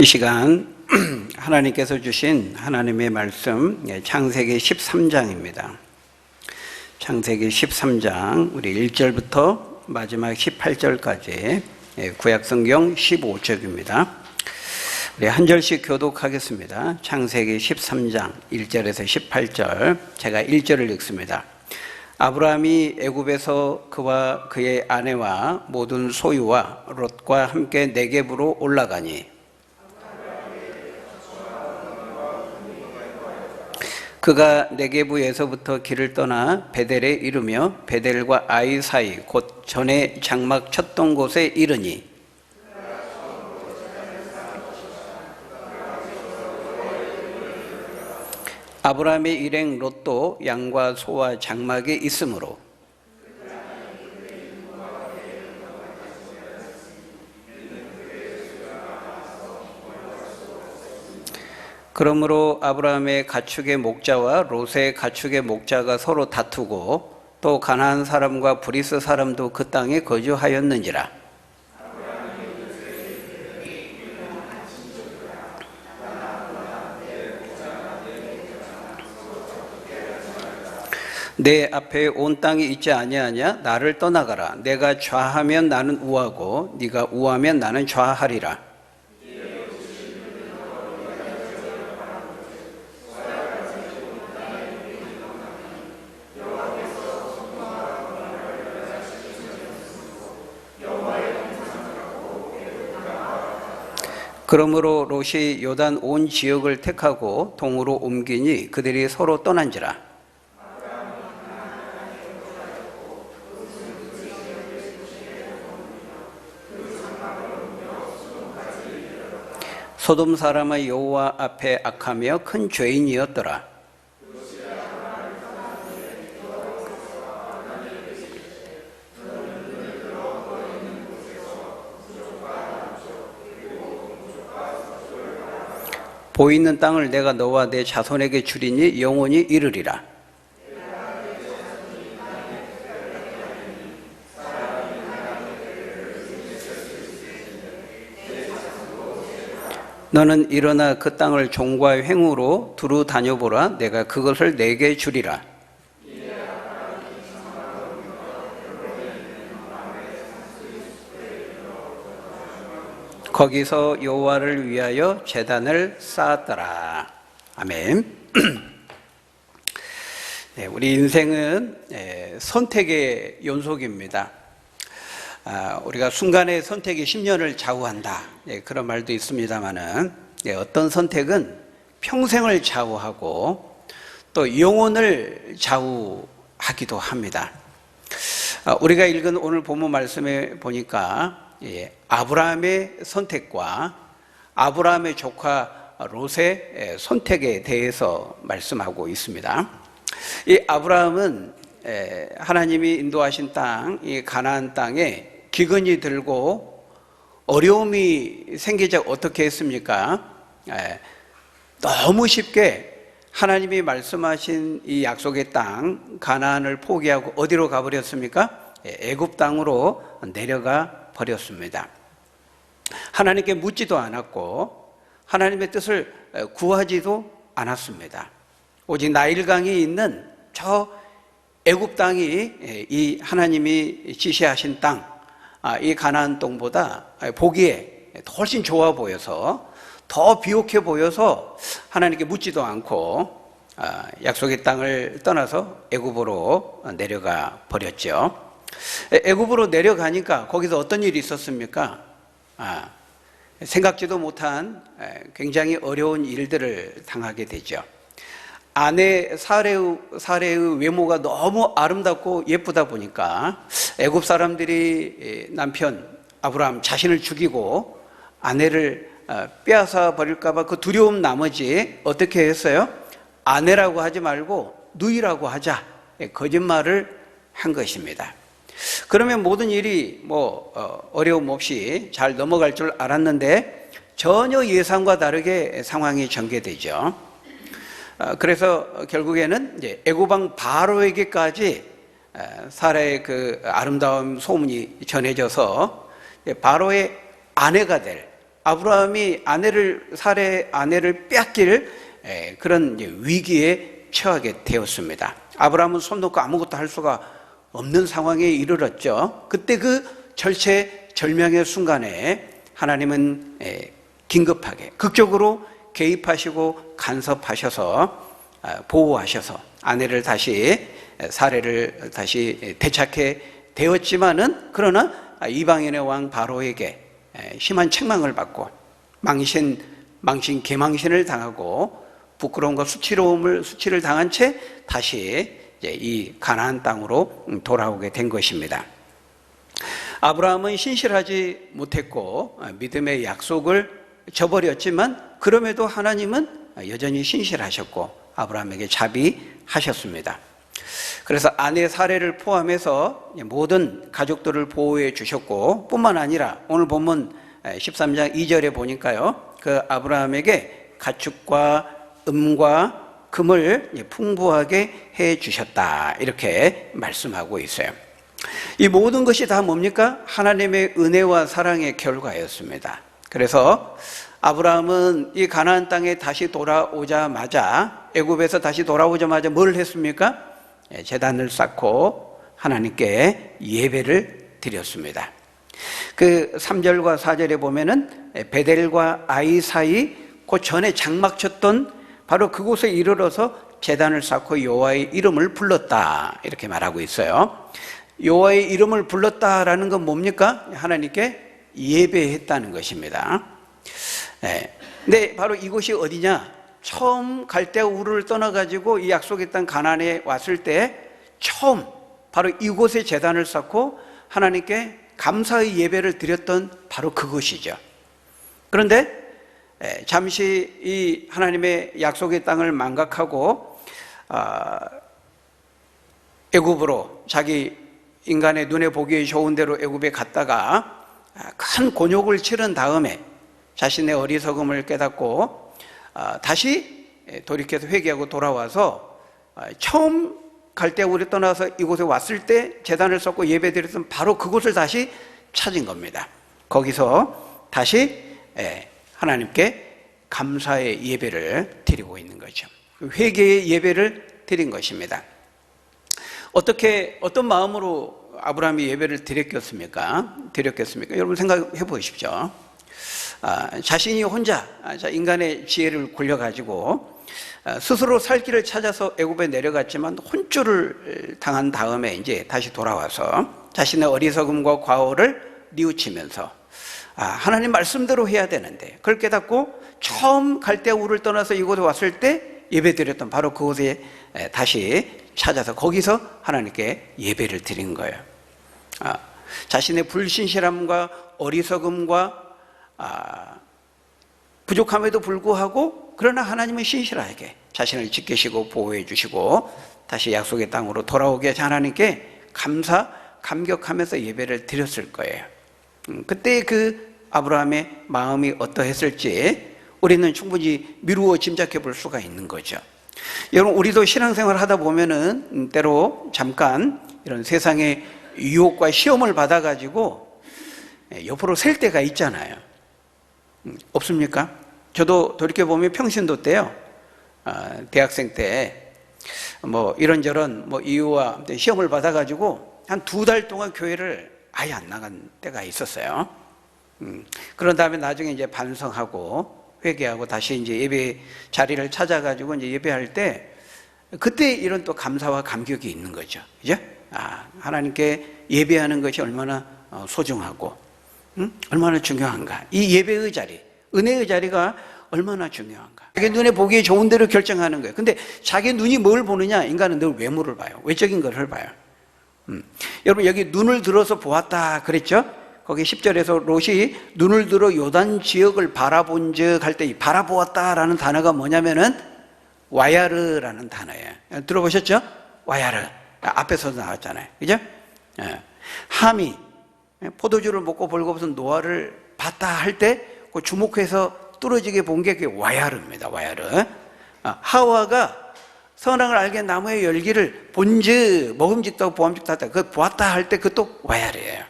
이 시간 하나님께서 주신 하나님의 말씀 창세기 13장입니다. 창세기 13장 우리 1절부터 마지막 18절까지 구약성경 15쪽입니다. 우리 한 절씩 교독하겠습니다. 창세기 13장 1절에서 18절, 제가 1절을 읽습니다. 아브라함이 애굽에서 그와 그의 아내와 모든 소유와 롯과 함께 네겝으로 올라가니 그가 네겝에서부터 길을 떠나 베델에 이르며 베델과 아이 사이 곧 전에 장막 쳤던 곳에 이르니 아브라함의 일행 롯도 양과 소와 장막에 있으므로 그러므로 아브라함의 가축의 목자와 롯의 가축의 목자가 서로 다투고 또 가나안 사람과 브리스 사람도 그 땅에 거주하였는지라. 내 앞에 온 땅이 있지 아니하냐? 나를 떠나가라. 내가 좌하면 나는 우하고 네가 우하면 나는 좌하리라. 그러므로 롯이 요단 온 지역을 택하고 동으로 옮기니 그들이 서로 떠난지라. 소돔 사람의 여호와 앞에 악하며 큰 죄인이었더라. 보이는 땅을 내가 너와 내 자손에게 주리니 영원히 이르리라. 너는 일어나 그 땅을 종과 횡으로 두루 다녀보라. 내가 그것을 내게 주리라. 거기서 여호와를 위하여 제단을 쌓았더라. 아멘. 네, 우리 인생은 선택의 연속입니다. 우리가 순간의 선택이 10년을 좌우한다. 그런 말도 있습니다만은 어떤 선택은 평생을 좌우하고 또 영혼을 좌우하기도 합니다. 우리가 읽은 오늘 본문 말씀에 보니까 아브라함의 선택과 아브라함의 조카 롯의 선택에 대해서 말씀하고 있습니다. 이 아브라함은 하나님이 인도하신 땅, 이 가나안 땅에 기근이 들고 어려움이 생기자 어떻게 했습니까? 너무 쉽게 하나님이 말씀하신 이 약속의 땅 가나안을 포기하고 어디로 가버렸습니까? 애굽 땅으로 내려가 버렸습니다. 하나님께 묻지도 않았고 하나님의 뜻을 구하지도 않았습니다. 오직 나일강이 있는 저 애굽 땅이 이 하나님이 지시하신 땅, 이 가나안 땅보다 보기에 훨씬 좋아 보여서 더 비옥해 보여서 하나님께 묻지도 않고 약속의 땅을 떠나서 애굽으로 내려가 버렸죠. 애굽으로 내려가니까 거기서 어떤 일이 있었습니까? 생각지도 못한 굉장히 어려운 일들을 당하게 되죠. 아내 사레의 외모가 너무 아름답고 예쁘다 보니까 애굽 사람들이 남편 아브라함 자신을 죽이고 아내를 빼앗아 버릴까 봐 그 두려움 나머지 어떻게 했어요? 아내라고 하지 말고 누이라고 하자, 거짓말을 한 것입니다. 그러면 모든 일이 어려움 없이 잘 넘어갈 줄 알았는데 전혀 예상과 다르게 상황이 전개되죠. 그래서 결국에는 이제 애굽 왕 바로에게까지 사라의 그 아름다운 소문이 전해져서 바로의 아내가 될 아브라함이 아내를 빼앗길 그런 위기에 처하게 되었습니다. 아브라함은 손 놓고 아무것도 할 수가 없는 상황에 이르렀죠. 그때 그 절체절명의 순간에 하나님은 긴급하게 극적으로 개입하시고 간섭하셔서 보호하셔서 아내를 다시 사례를 다시 되찾게 되었지만은, 그러나 이방인의 왕 바로에게 심한 책망을 받고 개망신을 당하고 부끄러움과 수치를 당한 채 다시 이 가나안 땅으로 돌아오게 된 것입니다. 아브라함은 신실하지 못했고 믿음의 약속을 저버렸지만, 그럼에도 하나님은 여전히 신실하셨고 아브라함에게 자비하셨습니다. 그래서 아내 사례를 포함해서 모든 가족들을 보호해 주셨고, 뿐만 아니라 오늘 본문 13장 2절에 보니까요, 그 아브라함에게 가축과 음과 금을 풍부하게 해 주셨다, 이렇게 말씀하고 있어요. 이 모든 것이 다 뭡니까? 하나님의 은혜와 사랑의 결과였습니다. 그래서 아브라함은 이 가나안 땅에 다시 돌아오자마자, 애굽에서 다시 돌아오자마자 뭘 했습니까? 제단을 쌓고 하나님께 예배를 드렸습니다. 그 3절과 4절에 보면은 베델과 아이 사이 그 전에 장막 쳤던 바로 그곳에 이르러서 제단을 쌓고 여호와의 이름을 불렀다, 이렇게 말하고 있어요. 여호와의 이름을 불렀다라는 건 뭡니까? 하나님께 예배했다는 것입니다. 근데 바로 이곳이 어디냐? 처음 갈대아 우르를 떠나가지고 이 약속의 땅 가나안에 왔을 때 처음 바로 이곳에 제단을 쌓고 하나님께 감사의 예배를 드렸던 바로 그곳이죠. 그런데 잠시 이 하나님의 약속의 땅을 망각하고 애굽으로, 자기 인간의 눈에 보기에 좋은 대로 애굽에 갔다가 큰 곤욕을 치른 다음에 자신의 어리석음을 깨닫고 다시 돌이켜서 회개하고 돌아와서 처음 갈대아 우르에 떠나서 이곳에 왔을 때 제단을 쌓고 예배드렸던 바로 그곳을 다시 찾은 겁니다. 거기서 다시 하나님께 감사의 예배를 드리고 있는 거죠. 회개의 예배를 드린 것입니다. 어떤 마음으로 아브라함이 예배를 드렸겠습니까? 여러분 생각해 보십시오. 자신이 혼자 인간의 지혜를 굴려가지고 스스로 살 길을 찾아서 애굽에 내려갔지만 혼쭐을 당한 다음에 이제 다시 돌아와서 자신의 어리석음과 과오를 뉘우치면서 하나님 말씀대로 해야 되는데, 그걸 깨닫고 처음 갈대아 우르를 떠나서 이곳에 왔을 때 예배드렸던 바로 그곳에 다시 찾아서 거기서 하나님께 예배를 드린 거예요. 자신의 불신실함과 어리석음과 부족함에도 불구하고, 그러나 하나님은 신실하게 자신을 지키시고 보호해 주시고 다시 약속의 땅으로 돌아오게 해서 하나님께 감격하면서 예배를 드렸을 거예요. 그때 그 아브라함의 마음이 어떠했을지 우리는 충분히 미루어 짐작해 볼 수가 있는 거죠. 여러분, 우리도 신앙생활 하다 보면은 때로 잠깐 이런 세상의 유혹과 시험을 받아가지고 옆으로 셀 때가 있잖아요. 없습니까? 저도 돌이켜보면 평신도 때요, 대학생 때 뭐 이런저런 이유와 시험을 받아가지고 한 2달 동안 교회를 아예 안 나간 때가 있었어요. 그런 다음에 나중에 이제 반성하고 회개하고 다시 이제 예배 자리를 찾아가지고 이제 예배할 때, 그때 이런 또 감사와 감격이 있는 거죠. 그죠? 하나님께 예배하는 것이 얼마나 소중하고, 얼마나 중요한가. 이 예배의 자리, 은혜의 자리가 얼마나 중요한가. 자기 눈에 보기에 좋은 대로 결정하는 거예요. 근데 자기 눈이 뭘 보느냐? 인간은 늘 외모를 봐요. 외적인 것을 봐요. 여러분, 여기 눈을 들어서 보았다 그랬죠? 거기 10절에서 롯이 눈을 들어 요단 지역을 바라본 즉 할 때 이 바라보았다라는 단어가 뭐냐면은 와야르라는 단어예요. 들어보셨죠? 와야르. 앞에서도 나왔잖아요. 그죠? 함이 포도주를 먹고 벌거벗은 노아를 봤다 할 때 그 주목해서 뚫어지게 본 게 그게 와야르입니다. 와야르. 하와가 선악을 알게 나무의 열기를 본즉 먹음직도 하고 보암직도 하다, 그 보았다 할 때 그것도 와야르예요.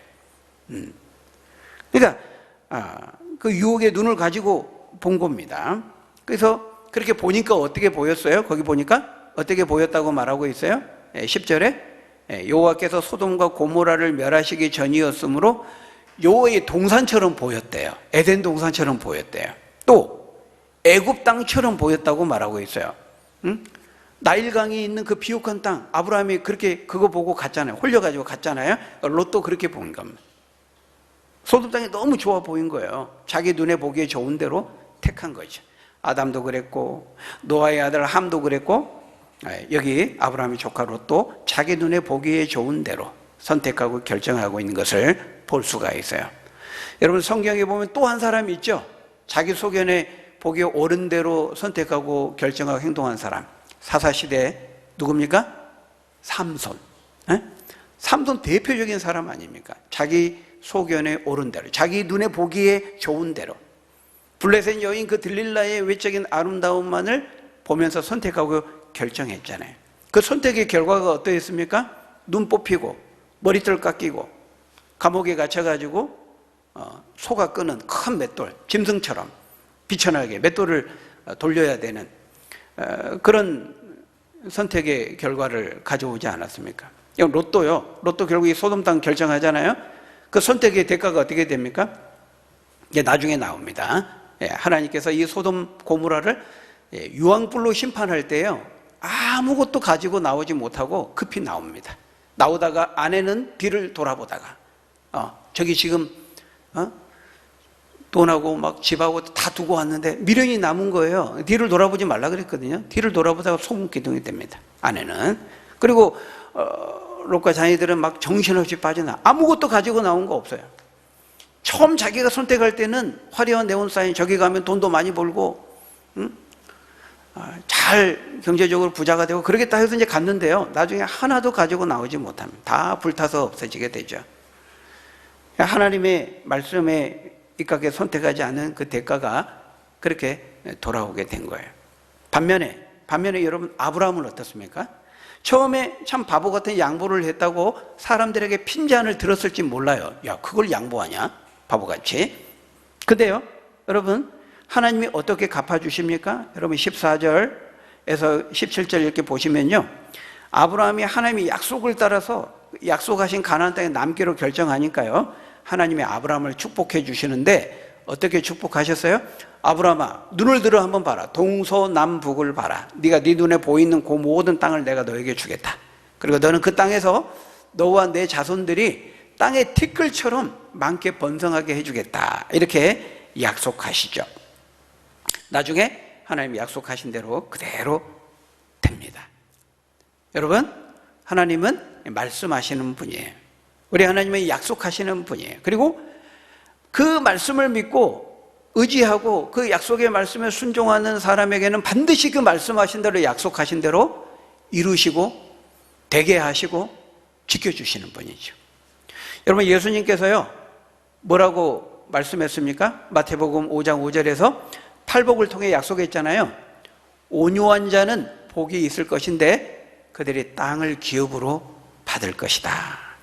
그러니까 그 유혹의 눈을 가지고 본 겁니다. 그래서 그렇게 보니까 어떻게 보였어요? 거기 보니까 어떻게 보였다고 말하고 있어요? 10절에 여호와께서 소돔과 고모라를 멸하시기 전이었으므로 여호와의 동산처럼 보였대요. 에덴 동산처럼 보였대요. 또 애굽 땅처럼 보였다고 말하고 있어요. 응? 나일강이 있는 그 비옥한 땅, 아브라함이 그렇게 그거 보고 갔잖아요. 홀려가지고 갔잖아요. 롯도 그렇게 본 겁니다. 소돔 땅이 너무 좋아 보인 거예요. 자기 눈에 보기에 좋은 대로 택한 거죠. 아담도 그랬고 노아의 아들 함도 그랬고 여기 아브라함의 조카 롯도 자기 눈에 보기에 좋은 대로 선택하고 결정하고 있는 것을 볼 수가 있어요. 여러분 성경에 보면 또 한 사람이 있죠. 자기 소견에 보기에 옳은 대로 선택하고 결정하고 행동한 사람. 사사시대 누굽니까? 삼손. 삼손 대표적인 사람 아닙니까? 자기 소견에 옳은 대로, 자기 눈에 보기에 좋은 대로 블레셋 여인 그 들릴라의 외적인 아름다움만을 보면서 선택하고 결정했잖아요. 그 선택의 결과가 어떠했습니까? 눈 뽑히고 머리털 깎이고 감옥에 갇혀가지고 소가 끄는 큰 맷돌, 짐승처럼 비천하게 맷돌을 돌려야 되는 그런 선택의 결과를 가져오지 않았습니까? 롯도요. 롯도 결국 이 소돔 땅 결정하잖아요. 그 선택의 대가가 어떻게 됩니까? 이게 나중에 나옵니다. 하나님께서 이 소돔 고모라를 유황불로 심판할 때요, 아무것도 가지고 나오지 못하고 급히 나옵니다. 나오다가 아내는 뒤를 돌아보다가 저기 지금 돈하고 막 집하고 다 두고 왔는데 미련이 남은 거예요. 뒤를 돌아보지 말라 그랬거든요. 뒤를 돌아보다가 소금기둥이 됩니다. 아내는. 그리고 롯과 자녀들은 막 정신없이 빠져나 아무것도 가지고 나온 거 없어요. 처음 자기가 선택할 때는 화려한 네온 사인, 저기 가면 돈도 많이 벌고 잘 경제적으로 부자가 되고 그러겠다 해서 이제 갔는데요, 나중에 하나도 가지고 나오지 못합니다. 다 불타서 없어지게 되죠. 하나님의 말씀에 입각해 선택하지 않은 그 대가가 그렇게 돌아오게 된 거예요. 반면에 여러분 아브라함은 어떻습니까? 처음에 참 바보 같은 양보를 했다고 사람들에게 핀잔을 들었을지 몰라요. 야, 그걸 양보하냐? 바보같이. 근데요, 여러분, 하나님이 어떻게 갚아주십니까? 여러분 14절에서 17절 이렇게 보시면요, 아브라함이 하나님의 약속을 따라서 약속하신 가나안 땅에 남기로 결정하니까요, 하나님이 아브라함을 축복해 주시는데 어떻게 축복하셨어요? 아브라함아, 눈을 들어 한번 봐라. 동서남북을 봐라. 네가 네 눈에 보이는 그 모든 땅을 내가 너에게 주겠다. 그리고 너는 그 땅에서 너와 내 자손들이 땅의 티끌처럼 많게 번성하게 해주겠다. 이렇게 약속하시죠. 나중에 하나님이 약속하신 대로 그대로 됩니다. 여러분, 하나님은 말씀하시는 분이에요. 우리 하나님은 약속하시는 분이에요. 그리고 그 말씀을 믿고 의지하고 그 약속의 말씀에 순종하는 사람에게는 반드시 그 말씀하신 대로 약속하신 대로 이루시고 되게 하시고 지켜주시는 분이죠. 여러분, 예수님께서요 뭐라고 말씀했습니까? 마태복음 5장 5절에서 팔복을 통해 약속했잖아요. 온유한 자는 복이 있을 것인데 그들이 땅을 기업으로 받을 것이다.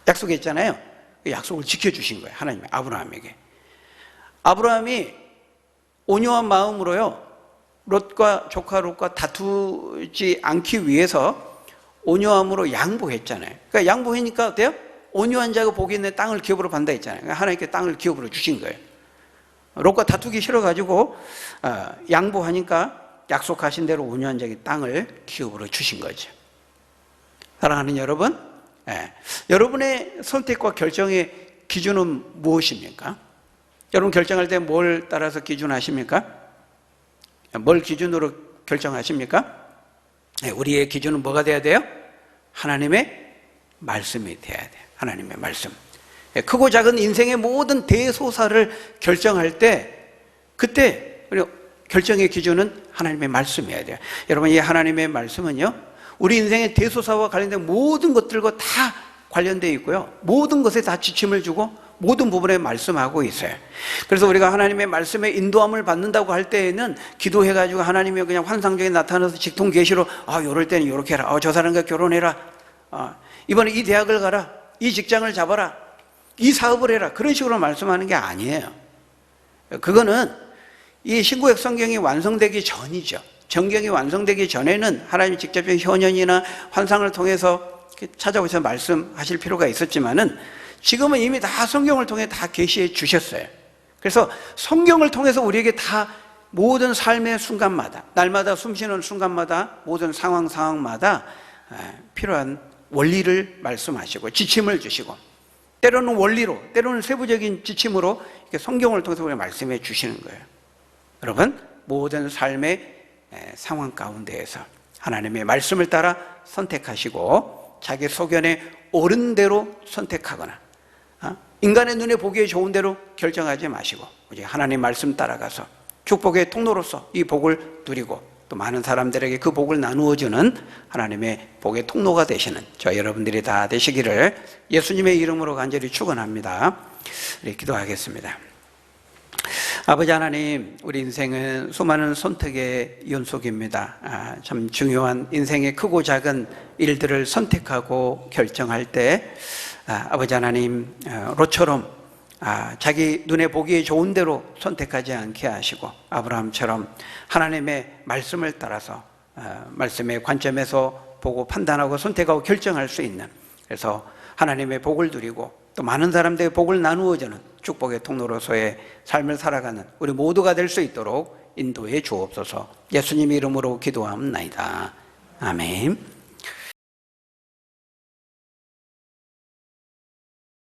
약속했잖아요. 그 약속을 지켜주신 거예요. 하나님이 아브라함에게. 아브라함이 온유한 마음으로요, 롯과 조카 롯과 다투지 않기 위해서 온유함으로 양보했잖아요. 그러니까 양보하니까 어때요? 온유한 자가 복이 있는 땅을 기업으로 받는다 했잖아요. 그러니까 하나님께 땅을 기업으로 주신 거예요. 롯과 다투기 싫어가지고 양보하니까 약속하신 대로 온유한 자에게 땅을 기업으로 주신 거죠. 사랑하는 여러분, 여러분의 선택과 결정의 기준은 무엇입니까? 여러분 결정할 때 뭘 따라서 기준하십니까? 뭘 기준으로 결정하십니까? 우리의 기준은 뭐가 돼야 돼요? 하나님의 말씀이 돼야 돼요. 하나님의 말씀. 크고 작은 인생의 모든 대소사를 결정할 때 그때 우리 결정의 기준은 하나님의 말씀이어야 돼요. 여러분, 이 하나님의 말씀은요, 우리 인생의 대소사와 관련된 모든 것들과 다 관련되어 있고요, 모든 것에 다 지침을 주고 모든 부분에 말씀하고 있어요. 그래서 우리가 하나님의 말씀에 인도함을 받는다고 할 때에는 기도해가지고 하나님이 그냥 환상적인 나타나서 직통 계시로 이럴 때는 이렇게 해라, 저 사람과 결혼해라, 이번에 이 대학을 가라, 이 직장을 잡아라, 이 사업을 해라, 그런 식으로 말씀하는 게 아니에요. 그거는 이 신구약 성경이 완성되기 전이죠. 정경이 완성되기 전에는 하나님 직접적인 현현이나 환상을 통해서 찾아오셔서 말씀하실 필요가 있었지만은 지금은 이미 다 성경을 통해 다 계시해 주셨어요. 그래서 성경을 통해서 우리에게 다 모든 삶의 순간마다, 날마다 숨쉬는 순간마다, 모든 상황마다 필요한 원리를 말씀하시고 지침을 주시고, 때로는 원리로, 때로는 세부적인 지침으로 이렇게 성경을 통해서 우리가 말씀해 주시는 거예요. 여러분, 모든 삶의 상황 가운데에서 하나님의 말씀을 따라 선택하시고 자기 소견에 옳은 대로 선택하거나 인간의 눈에 보기에 좋은 대로 결정하지 마시고 오직 하나님 말씀 따라가서 축복의 통로로서 이 복을 누리고 또 많은 사람들에게 그 복을 나누어주는 하나님의 복의 통로가 되시는 저 여러분들이 다 되시기를 예수님의 이름으로 간절히 축원합니다. 우리 기도하겠습니다. 아버지 하나님, 우리 인생은 수많은 선택의 연속입니다. 참 중요한 인생의 크고 작은 일들을 선택하고 결정할 때 아버지 하나님, 롯처럼 자기 눈에 보기에 좋은 대로 선택하지 않게 하시고 아브라함처럼 하나님의 말씀을 따라서 말씀의 관점에서 보고 판단하고 선택하고 결정할 수 있는, 그래서 하나님의 복을 누리고 또 많은 사람들의 복을 나누어주는 축복의 통로로서의 삶을 살아가는 우리 모두가 될 수 있도록 인도해 주옵소서. 예수님 이름으로 기도합니다. 아멘.